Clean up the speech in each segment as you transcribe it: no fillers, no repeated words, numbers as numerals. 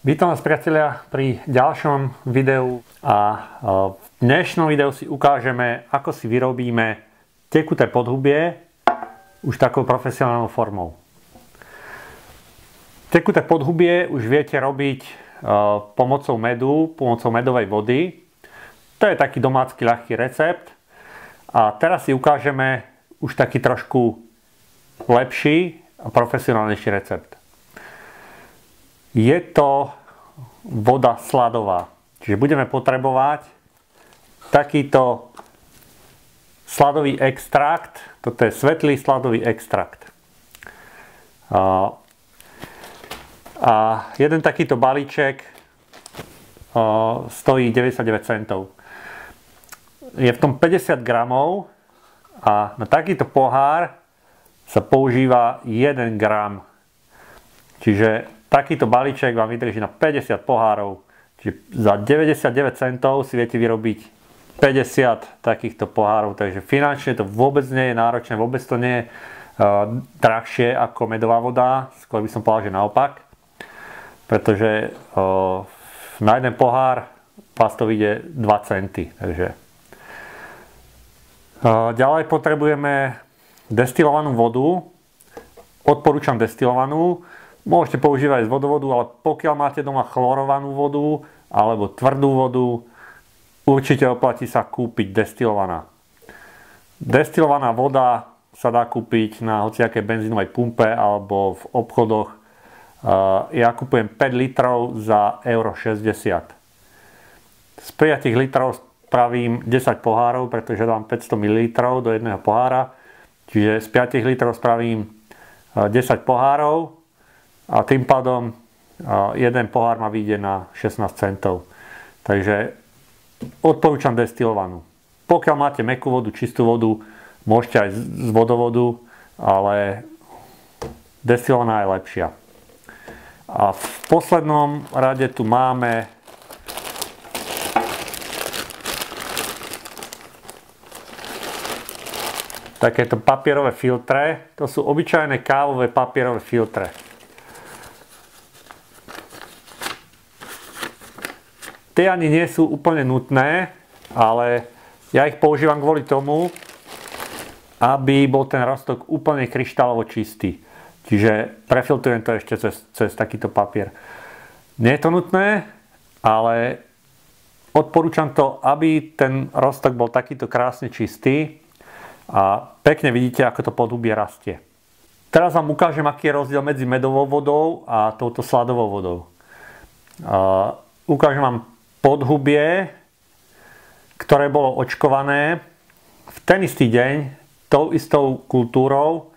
Vítam vás, priatelia, pri ďalšom videu a v dnešnom videu si ukážeme, ako si vyrobíme tekuté podhubie už takou profesionálnou formou. Tekuté podhubie už viete robiť pomocou medu, pomocou medovej vody. To je taký domácky ľahký recept. A teraz si ukážeme už taký trošku lepší a profesionálnejší recept. Je to voda sladová. Čiže budeme potrebovať takýto sladový extrakt. Toto je svetlý sladový extrakt. A jeden takýto balíček stojí 99 centov. Je v tom 50 gramov a na takýto pohár sa používa 1 gram. Čiže takýto balíček vám vydrží na 50 pohárov. Čiže za 99 centov si viete vyrobiť 50 takýchto pohárov. Takže finančne to vôbec nie je náročné, vôbec to nie je drahšie ako medová voda. Skôr by som povedal, že naopak. Pretože na jeden pohár vás to vyjde 2 centy. Takže. Ďalej potrebujeme destilovanú vodu. Odporúčam destilovanú. Môžete používať aj z vodovodu, ale pokiaľ máte doma chlorovanú vodu alebo tvrdú vodu, určite oplatí sa kúpiť destilovaná. Destilovaná voda sa dá kúpiť na hociakej benzínovej pumpe alebo v obchodoch. Ja kupujem 5 litrov za €60. Z 5 litrov spravím 10 pohárov, pretože dám 500 ml do jedného pohára. Čiže z 5 litrov spravím 10 pohárov. A tým pádom jeden pohár ma vyjde na 16 centov. Takže odporúčam destilovanú. Pokiaľ máte mäkkú vodu, čistú vodu, môžete aj z vodovodu, ale destilovaná je lepšia. A v poslednom rade tu máme takéto papierové filtre. To sú obyčajné kávové papierové filtre. Tie ani nie sú úplne nutné, ale ja ich používam kvôli tomu, aby bol ten roztok úplne kryštálovo čistý. Čiže prefiltrujem to ešte cez takýto papier. Nie je to nutné, ale odporúčam to, aby ten roztok bol takýto krásne čistý a pekne vidíte, ako to podhubie rastie. Teraz vám ukážem, aký je rozdiel medzi medovou vodou a touto sladovou vodou. Ukážem vám podhubie, ktoré bolo očkované v ten istý deň tou istou kultúrou.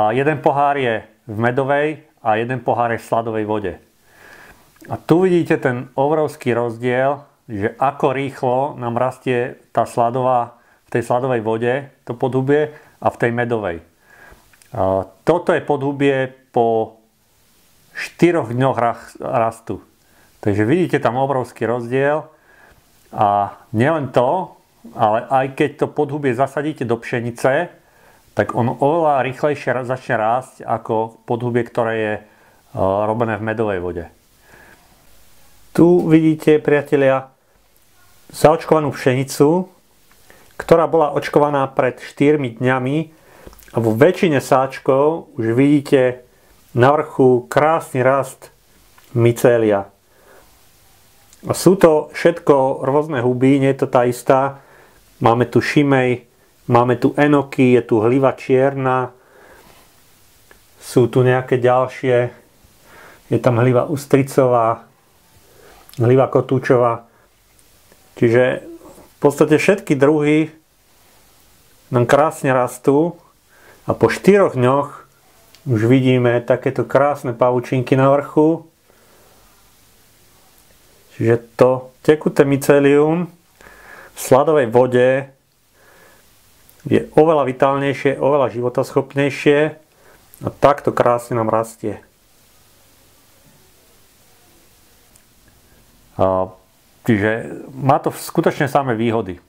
Jeden pohár je v medovej a jeden pohár je v sladovej vode. A tu vidíte ten obrovský rozdiel, že ako rýchlo nám rastie tá sladová v tej sladovej vode, to podhubie, a v tej medovej. Toto je podhubie po 4 dňoch rastu. Takže vidíte tam obrovský rozdiel a nielen to, ale aj keď to podhubie zasadíte do pšenice, tak ono oveľa rýchlejšie začne rásť ako podhubie, ktoré je robené v medovej vode. Tu vidíte, priatelia, zaočkovanú pšenicu, ktorá bola očkovaná pred 4 dňami a vo väčšine sáčkov už vidíte na vrchu krásny rast mycélia. A sú to všetko rôzne huby, nie je to tá istá. Máme tu šimej, máme tu enoky, je tu hliva čierna, sú tu nejaké ďalšie, je tam hliva ústricová, hliva kotúčová. Čiže v podstate všetky druhy nám krásne rastú a po 4 dňoch už vidíme takéto krásne pavučinky na vrchu. Čiže to tekuté mycelium v sladovej vode je oveľa vitálnejšie, oveľa životaschopnejšie a takto krásne nám rastie. Čiže má to skutočne samé výhody.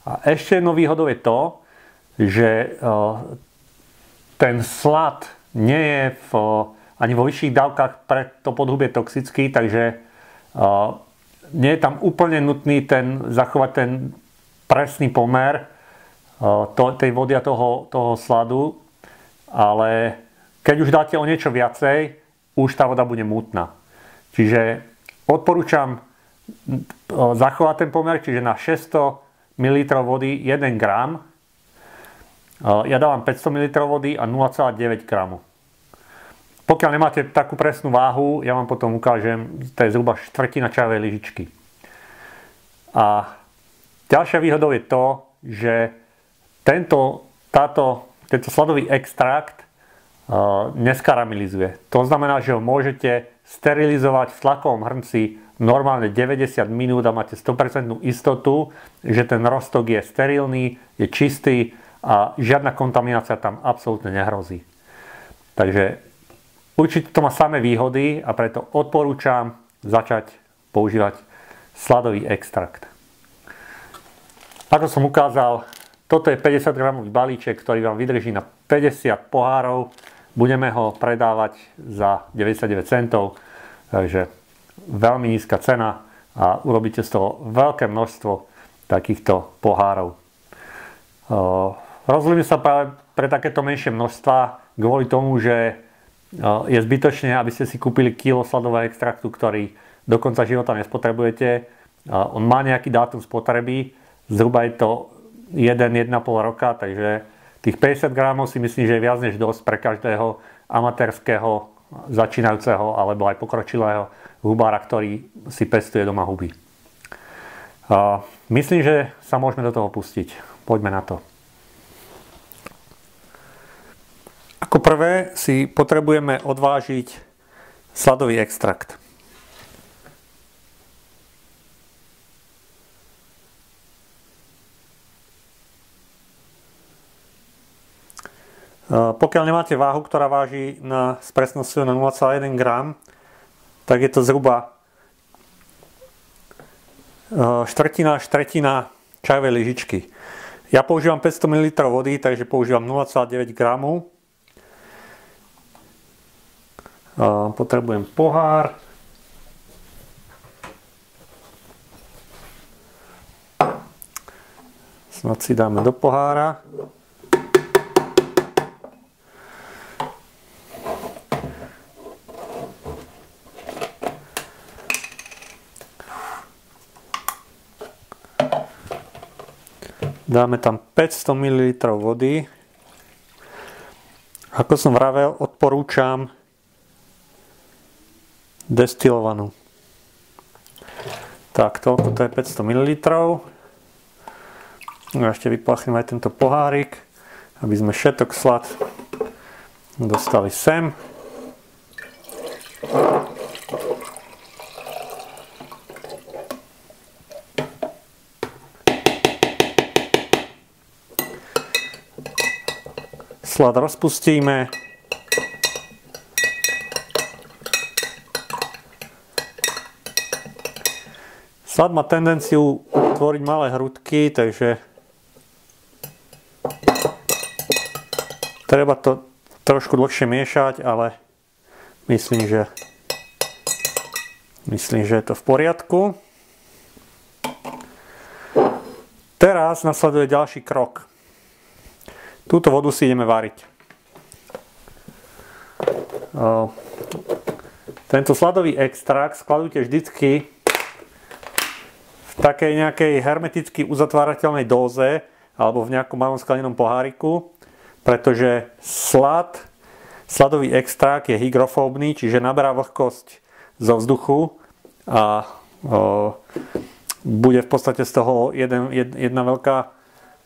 A ešte jednou výhodou je to, že ten slad nie je v ani vo vyšších dávkach pre to podhubie toxický, takže nie je tam úplne nutný zachovať ten presný pomer tej vody a toho sladu, ale keď už dáte o niečo viacej, už tá voda bude mútna. Čiže odporúčam zachovať ten pomer, čiže na 600 ml vody 1 gram. Ja dávam 500 ml vody a 0,9 gramu. Pokiaľ nemáte takú presnú váhu, ja vám potom ukážem, to je zhruba štvrtina čajovej lyžičky. A ďalšia výhodou je to, že tento sladový extrakt neskaramelizuje. To znamená, že ho môžete sterilizovať v tlakovom hrnci normálne 90 minút a máte 100% istotu, že ten roztok je sterilný, je čistý a žiadna kontaminácia tam absolútne nehrozí. Takže určite to má samé výhody a preto odporúčam začať používať sladový extrakt. Ako som ukázal, toto je 50 gramový balíček, ktorý vám vydrží na 50 pohárov. Budeme ho predávať za 99 centov, takže veľmi nízka cena a urobíte z toho veľké množstvo takýchto pohárov. Rozhodujeme sa práve pre takéto menšie množstva kvôli tomu, že je zbytočné, aby ste si kúpili kilo sladového extraktu, ktorý do konca života nespotrebujete. On má nejaký dátum spotreby, zhruba je to 1,5 roka, takže tých 50 gramov si myslím, že je viac než dosť pre každého amatérského, začínajúceho alebo aj pokročilého hubára, ktorý si pestuje doma huby. Myslím, že sa môžeme do toho pustiť. Poďme na to. Ako prvé si potrebujeme odvážiť sladový extrakt. Pokiaľ nemáte váhu, ktorá váži s presnosťou na 0,1 gram, tak je to zhruba štvrtina až tretina čajovej lyžičky. Ja používam 500 ml vody, takže používam 0,9 gramu. Potrebujem pohár. Snad si dáme do pohára. Dáme tam 500 ml vody. Ako som vravel, odporúčam destilovanú. Tak, toľko to je 500 ml. Ešte vyplachnem aj tento pohárik, aby sme všetok slad dostali sem. Slad rozpustíme. Slad má tendenciu tvoriť malé hrudky, takže treba to trošku dlhšie miešať, ale myslím, že je to v poriadku. Teraz nasleduje ďalší krok. Túto vodu si ideme variť. Tento sladový extrakt skladujte vždycky v takej nejakej hermeticky uzatvárateľnej dóze alebo v nejakom malom sklenenom poháriku, pretože sladový extrakt je hygrofóbny, čiže naberá vlhkosť zo vzduchu a bude v podstate z toho jedna veľká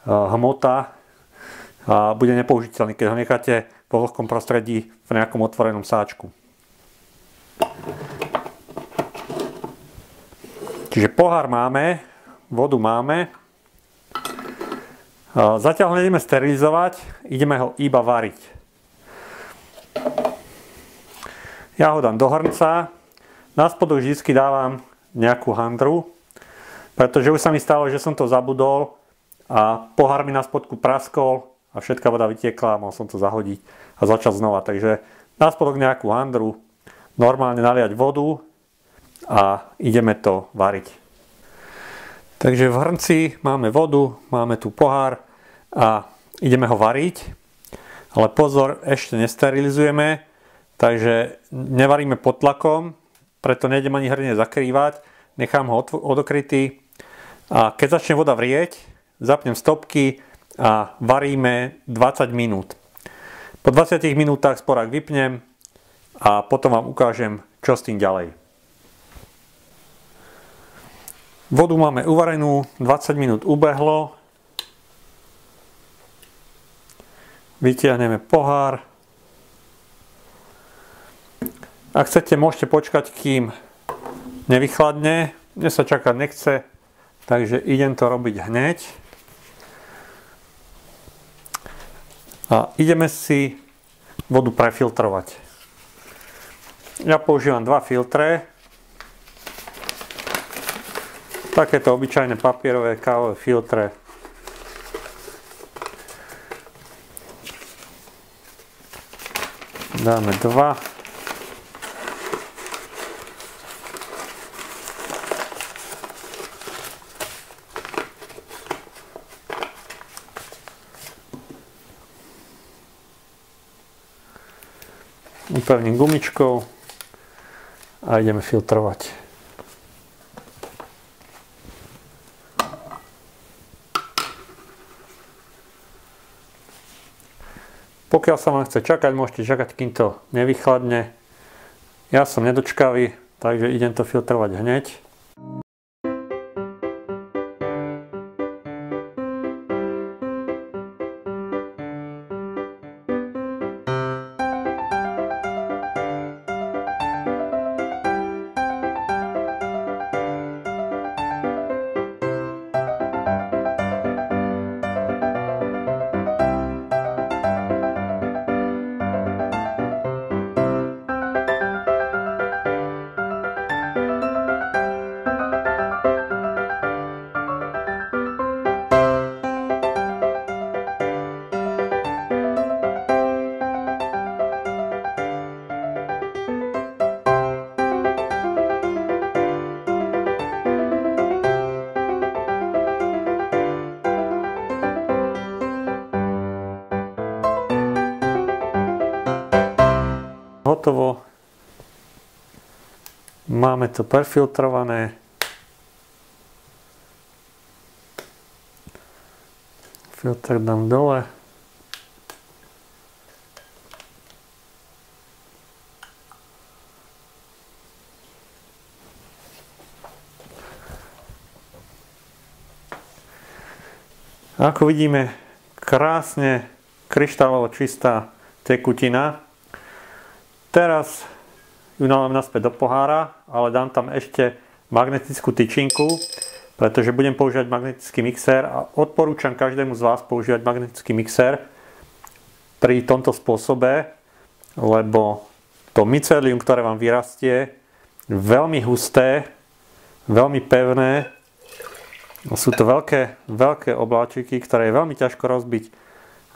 hmota a bude nepoužiteľný, keď ho necháte vo vlhkom prostredí v nejakom otvorenom sáčku. Čiže pohár máme, vodu máme. Zatiaľ ho nejdeme sterilizovať, ideme ho iba variť. Ja ho dám do hrnca, na spodu vždy dávam nejakú handru, pretože už sa mi stalo, že som to zabudol a pohár mi na spodku praskol a všetká voda vytiekla a mohol som to zahodiť a začať znova. Takže na spodok nejakú handru, normálne naliať vodu a ideme to variť. Takže v hrnci máme vodu, máme tu pohár a ideme ho variť. Ale pozor, ešte nesterilizujeme, takže nevaríme pod tlakom, preto nejdem ani hrnie zakrývať, nechám ho odokrytý a keď začne voda vrieť, zapnem stopky a varíme 20 minút. Po 20 minútach sporák vypnem a potom vám ukážem, čo s tým ďalej. Vodu máme uvarenú, 20 minút ubehlo. Vytiahneme pohár. Ak chcete, môžete počkať, kým nevychladne. Mne sa čakať nechce, takže idem to robiť hneď. A ideme si vodu prefiltrovať. Ja používam 2 filtre. Takéto obyčajné papierové kávové filtre. Dáme 2. Upevním gumičkou a ideme filtrovať. Pokiaľ sa vám chce čakať, môžete čakať, kým to nevychladne. Ja som nedočkavý, takže idem to filtrovať hneď. Hotovo. Máme to perfiltrované. Filter dám dole. Ako vidíme, krásne kryštálovo čistá tekutina. Teraz ju nalám naspäť do pohára, ale dám tam ešte magnetickú tyčinku, pretože budem používať magnetický mixér a odporúčam každému z vás používať magnetický mixér pri tomto spôsobe, lebo to mycelium, ktoré vám vyrastie, je veľmi husté, veľmi pevné. Sú to veľké obláčiky, ktoré je veľmi ťažko rozbiť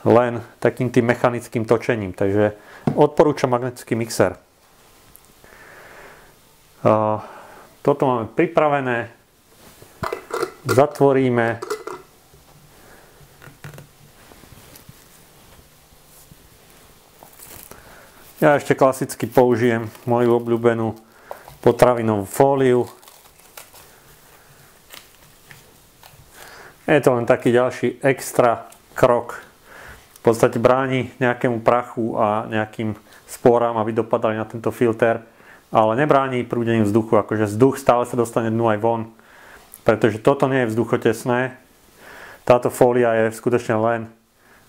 len takým tým mechanickým točením. Takže odporúčam magnetický mixer. Toto máme pripravené. Zatvoríme. Ja ešte klasicky použijem moju obľúbenú potravinovú fóliu. Je to len taký ďalší extra krok. V podstate bráni nejakému prachu a nejakým sporám, aby dopadali na tento filter, ale nebráni prúdeniu vzduchu, akože vzduch stále sa dostane dnu aj von, pretože toto nie je vzduchotesné. Táto fólia je skutočne len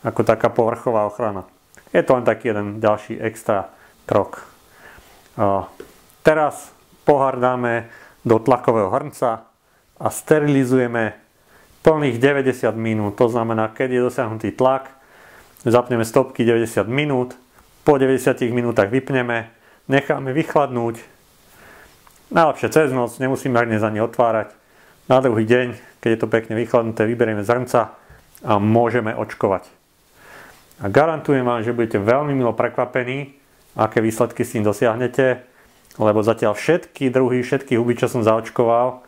ako taká povrchová ochrana. Je to len taký jeden ďalší extra krok. Teraz pohár dáme do tlakového hrnca a sterilizujeme plných 90 minút. To znamená, keď je dosiahnutý tlak, zapneme stopky 90 minút, po 90 minútach vypneme, necháme vychladnúť. Najlepšie cez noc, nemusíme dnes ani otvárať. Na druhý deň, keď je to pekne vychladnuté, vyberieme z hrnca a môžeme očkovať. A garantujem vám, že budete veľmi milo prekvapení, aké výsledky s ním dosiahnete, lebo zatiaľ všetky druhy, všetky huby, čo som zaočkoval,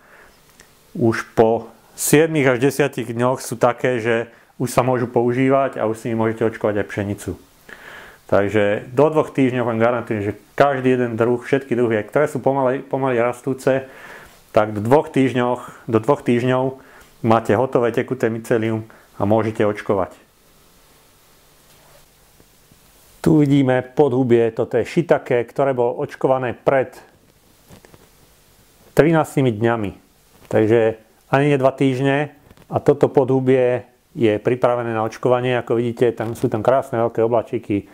už po 7 až 10 dňoch sú také, že už sa môžu používať a už si môžete očkovať aj pšenicu. Takže do 2 týždňov vám garantujem, že každý jeden druh, všetky druhy, ktoré sú pomaly rastúce, tak do 2 týždňov máte hotové tekuté mycelium a môžete očkovať. Tu vidíme podhubie, toto je shiitake, ktoré bolo očkované pred 13 dňami. Takže ani nie 2 týždne a toto podhubie je pripravené na očkovanie. Ako vidíte, sú tam krásne veľké oblačíky,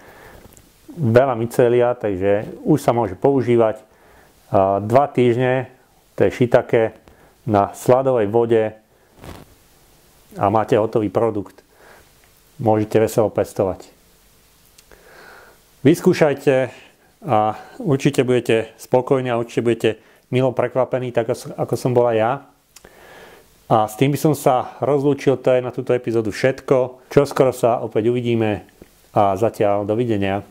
veľa mycelia, takže už sa môže používať. 2 týždne, to je shiitake na sladovej vode a máte hotový produkt. Môžete veselo pestovať. Vyskúšajte a určite budete spokojní a určite budete milo prekvapení, tak ako som bola ja. A s tým by som sa rozlúčil, to je na túto epizódu všetko. Čoskoro sa opäť uvidíme a zatiaľ dovidenia.